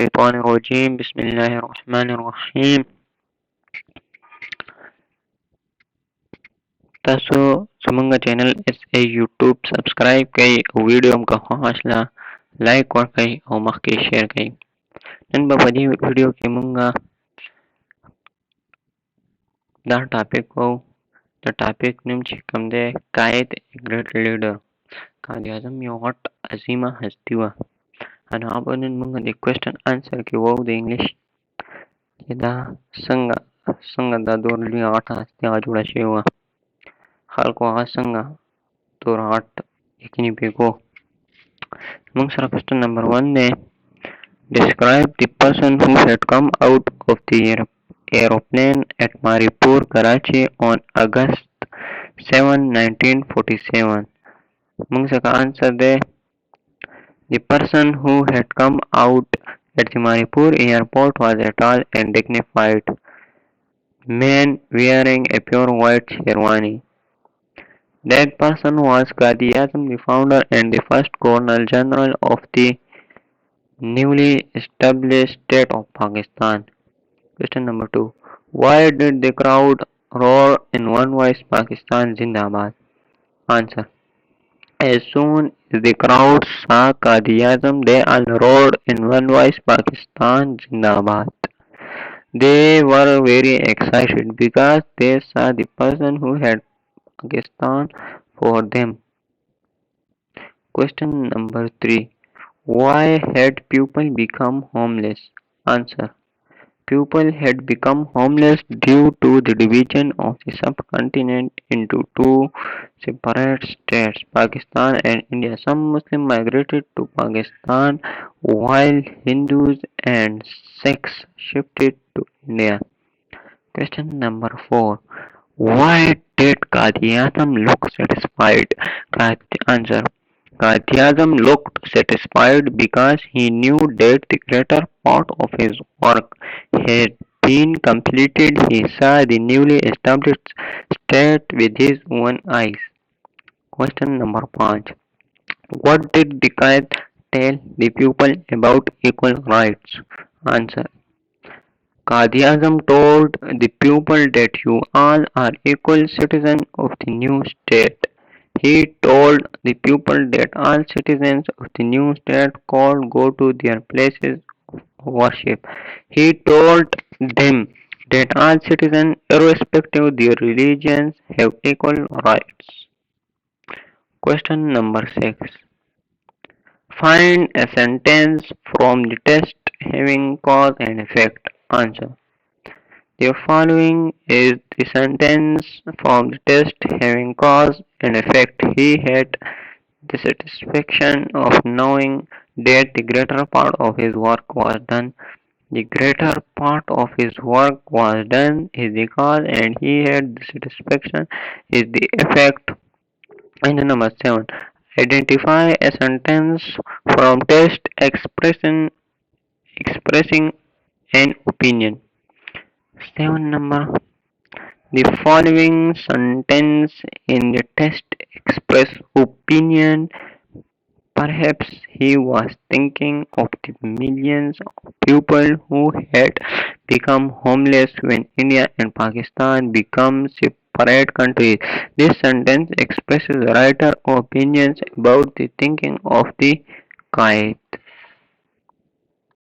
الشيطان الرجيم بسم الله الرحمن الرحيم. تاسو زمونږ چینل YouTube سبسکرایب کړئ او ویډیو هم که خوښ شله لایک ورکړئ او مخکې شیر کړئ. نن به په دې ویډیو کې مونږ دا ټاپک کوو. د ټاپک نوم چې کوم دی قائد ګریټ لیډر. قائد اعظم یو غټ عظیمه هستي وه. ان هغه به نن مونږ د کوېسچن انسر کې وو د انګلیش چې دا څنګه دا دومره لویه غټه هستي هغه جوړه شوې وه. خلکو هغه څنګه دومره غټ یقیني پرې کوو. موږ سره کوېسچن نمبر 1 دی. Describe the person who had come out of the aeroplane at Maripur, Karachi on August 7, 1947. موږ څخه answer دی. The person who had come out at the Maripur airport was a tall and dignified man wearing a pure white sherwani. That person was Qaid-e-Azam, the founder and the first Governor General of the newly established state of Pakistan. Question number 2. Why did the crowd roar in one voice Pakistan Zindabad? Answer. As soon as the crowd saw Qaid-e-Azam, they all roared in one voice Pakistan Zindabad. They were very excited because they saw the person who had Pakistan for them. Question number 3. Why had people become homeless? Answer. People had become homeless due to the division of the subcontinent into two separate states, Pakistan and India. Some Muslims migrated to Pakistan while Hindus and Sikhs shifted to India. Question number 4. Why did Qaid-e-Azam look satisfied? Answer. Qaid-e-Azam looked satisfied because he knew that the greater part of his work had been completed. He saw the newly established state with his own eyes. Question number 5. What did the Qaid tell the people about equal rights? Answer. Qaid-e-Azam told the people that you all are equal citizens of the new state. He told the people that all citizens of the new state could go to their places of worship. He told them that all citizens, irrespective of their religions, have equal rights. Question number 6. Find a sentence from the text having cause and effect. Answer. The following is the sentence from the test having cause and effect. He had the satisfaction of knowing that the greater part of his work was done. The greater part of his work was done is the cause, and he had the satisfaction is the effect. And number 7. Identify a sentence from test expressing an opinion. 7 number. The following sentence in the test express opinion. Perhaps he was thinking of the millions of people who had become homeless when India and Pakistan became separate countries. This sentence expresses writer opinions about the thinking of the Qaid.